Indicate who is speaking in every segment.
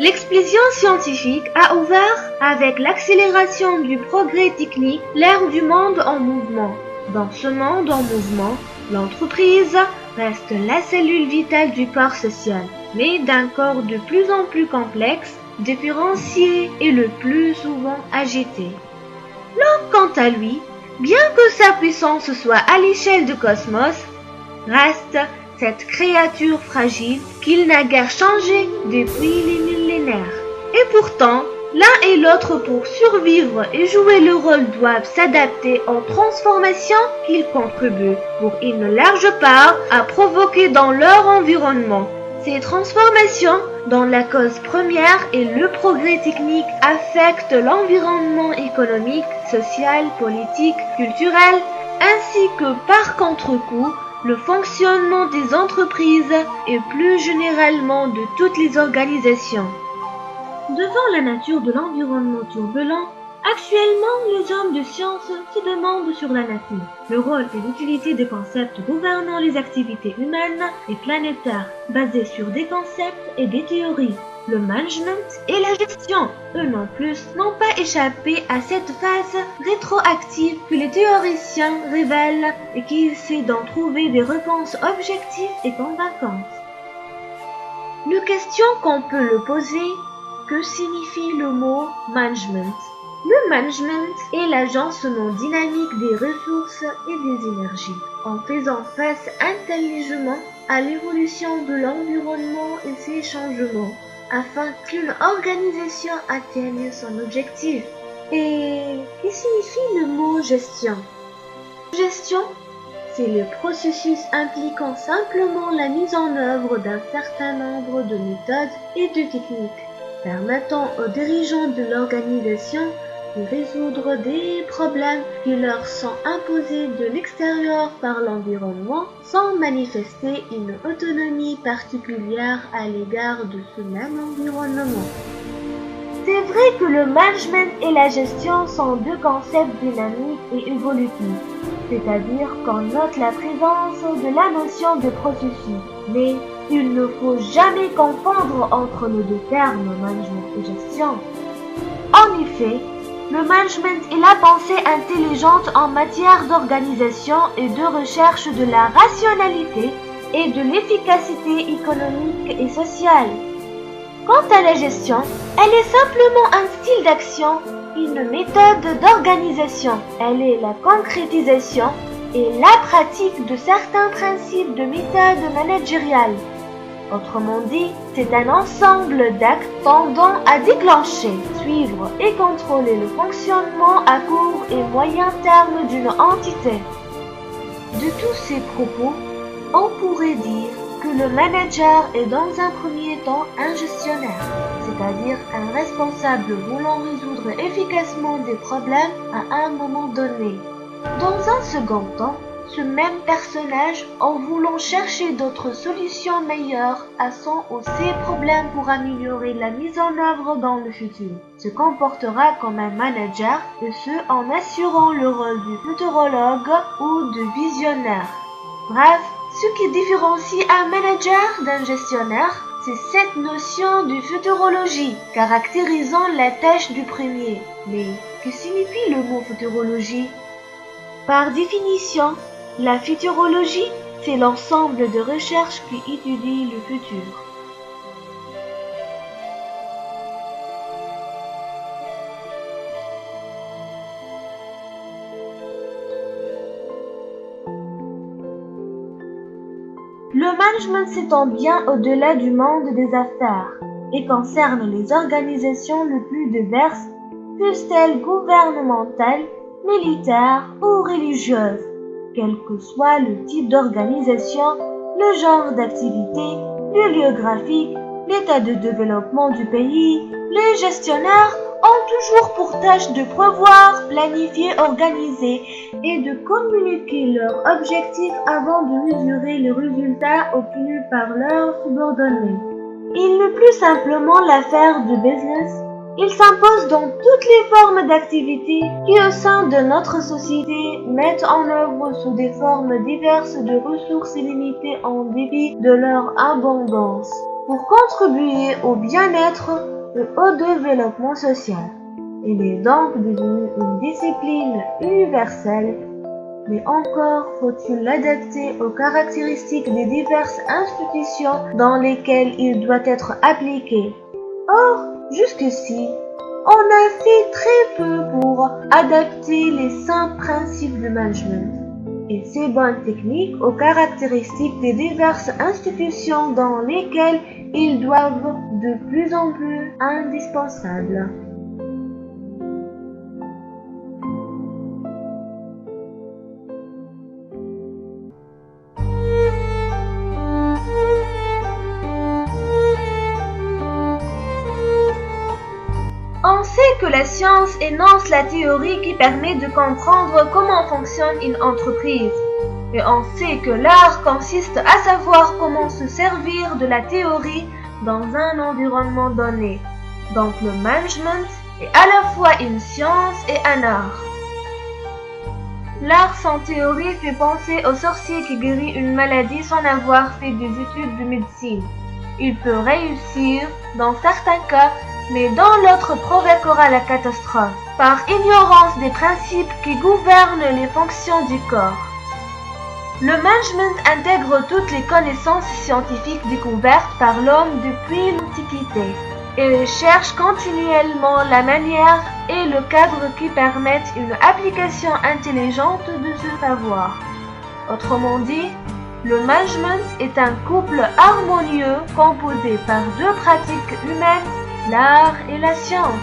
Speaker 1: L'explosion scientifique a ouvert, avec l'accélération du progrès technique, l'ère du monde en mouvement. Dans ce monde en mouvement, l'entreprise reste la cellule vitale du corps social, mais d'un corps de plus en plus complexe, différencié et le plus souvent agité. L'homme, quant à lui, bien que sa puissance soit à l'échelle du cosmos, reste cette créature fragile qu'il n'a guère changé depuis les millénaires. Et pourtant, l'un et l'autre pour survivre et jouer le rôle doivent s'adapter aux transformations qu'ils contribuent pour une large part à provoquer dans leur environnement. Ces transformations, dont la cause première est le progrès technique, affectent l'environnement économique, social, politique, culturel, ainsi que par contre-coup, le fonctionnement des entreprises et plus généralement de toutes les organisations. Devant la nature de l'environnement turbulent, actuellement les hommes de science se demandent sur la nature, le rôle et l'utilité des concepts gouvernant les activités humaines et planétaires, basés sur des concepts et des théories. Le management et la gestion, eux non plus, n'ont pas échappé à cette phase rétroactive que les théoriciens révèlent et qui essaient d'en trouver des réponses objectives et convaincantes. Une question qu'on peut le poser, que signifie le mot management? Le management est l'agencement dynamique des ressources et des énergies, en faisant face intelligemment à l'évolution de l'environnement et ses changements, afin qu'une organisation atteigne son objectif. Et que signifie le mot gestion? Gestion, c'est le processus impliquant simplement la mise en œuvre d'un certain nombre de méthodes et de techniques, permettant aux dirigeants de l'organisation de résoudre des problèmes qui leur sont imposés de l'extérieur par l'environnement sans manifester une autonomie particulière à l'égard de ce même environnement. C'est vrai que le management et la gestion sont deux concepts dynamiques et évolutifs, c'est-à-dire qu'on note la présence de la notion de processus, mais il ne faut jamais confondre entre nos deux termes, management et gestion. En effet, le management est la pensée intelligente en matière d'organisation et de recherche de la rationalité et de l'efficacité économique et sociale. Quant à la gestion, elle est simplement un style d'action, une méthode d'organisation. Elle est la concrétisation et la pratique de certains principes de méthode managériale. Autrement dit, c'est un ensemble d'actes tendant à déclencher, suivre et contrôler le fonctionnement à court et moyen terme d'une entité. De tous ces propos, on pourrait dire que le manager est dans un premier temps un gestionnaire, c'est-à-dire un responsable voulant résoudre efficacement des problèmes à un moment donné. Dans un second temps, ce même personnage, en voulant chercher d'autres solutions meilleures à son ou ses problèmes pour améliorer la mise en œuvre dans le futur, se comportera comme un manager, et ce en assurant le rôle du futurologue ou de visionnaire. Bref, ce qui différencie un manager d'un gestionnaire, c'est cette notion de futurologie, caractérisant la tâche du premier. Mais que signifie le mot futurologie? Par définition, la futurologie, c'est l'ensemble de recherches qui étudient le futur. Le management s'étend bien au-delà du monde des affaires et concerne les organisations les plus diverses, fussent-elles gouvernementales, militaires ou religieuses. Quel que soit le type d'organisation, le genre d'activité, le lieu graphique, l'état de développement du pays, les gestionnaires ont toujours pour tâche de prévoir, planifier, organiser et de communiquer leurs objectifs avant de mesurer les résultats obtenus par leurs subordonnés. Il n'est plus simplement l'affaire de business. Il s'impose dans toutes les formes d'activité qui au sein de notre société mettent en œuvre sous des formes diverses de ressources illimitées en dépit de leur abondance. pour contribuer au bien-être et au développement social. Il est donc devenu une discipline universelle, mais encore faut-il l'adapter aux caractéristiques des diverses institutions dans lesquelles il doit être appliqué. Or, jusqu'ici, on a fait très peu pour adapter les sains principes du management et ces bonnes techniques aux caractéristiques des diverses institutions dans lesquelles ils doivent de plus en plus indispensables. On sait que la science énonce la théorie qui permet de comprendre comment fonctionne une entreprise. Et on sait que l'art consiste à savoir comment se servir de la théorie dans un environnement donné. Donc le management est à la fois une science et un art. L'art sans théorie fait penser au sorcier qui guérit une maladie sans avoir fait des études de médecine. Il peut réussir dans certains cas, mais dans l'autre provoquera la catastrophe, par ignorance des principes qui gouvernent les fonctions du corps. Le management intègre toutes les connaissances scientifiques découvertes par l'homme depuis l'Antiquité et cherche continuellement la manière et le cadre qui permettent une application intelligente de ce savoir. Autrement dit, le management est un couple harmonieux composé par deux pratiques humaines, l'art et la science.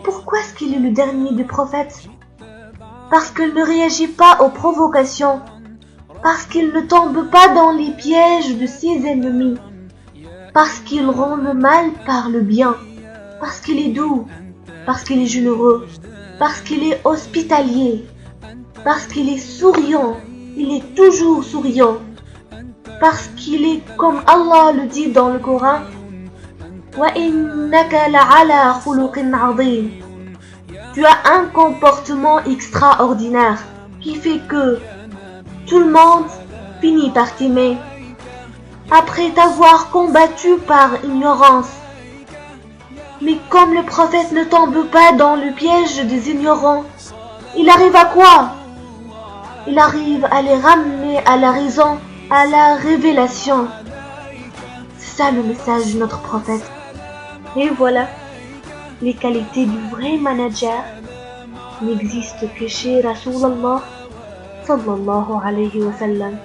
Speaker 1: Pourquoi est-ce qu'il est le dernier des prophètes? Parce qu'il ne réagit pas aux provocations, parce qu'il ne tombe pas dans les pièges de ses ennemis, parce qu'il rend le mal par le bien, parce qu'il est doux, parce qu'il est généreux, parce qu'il est hospitalier, parce qu'il est souriant, il est toujours souriant, parce qu'il est comme Allah le dit dans le Coran, وَإِنَّكَ لَعَلَى خُلُقٍ عَظِيمٍ. Tu as un comportement extraordinaire qui fait que tout le monde finit par t'aimer après t'avoir combattu par ignorance. Mais comme le prophète ne tombe pas dans le piège des ignorants, il arrive à quoi? Il arrive à les ramener à la raison, à la révélation. C'est ça le message de notre prophète. Et voilà, les qualités du vrai manager n'existent que chez Rasulallah sallallahu alayhi wa sallam.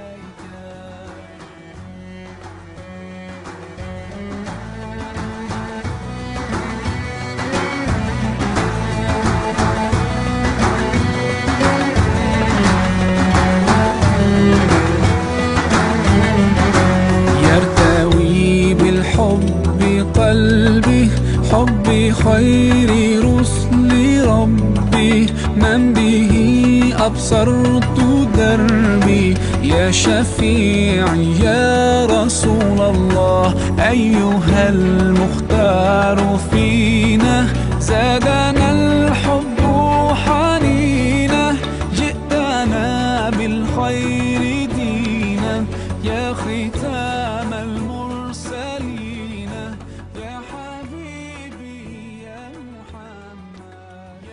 Speaker 2: يرتوي بالحب قلبي حب خير رسل ربي من به أبصرت دربي يا شفيعي يا رسول الله أيها المختار فينا زادنا الحب حنينا جئتنا بالخير دينا يا ختام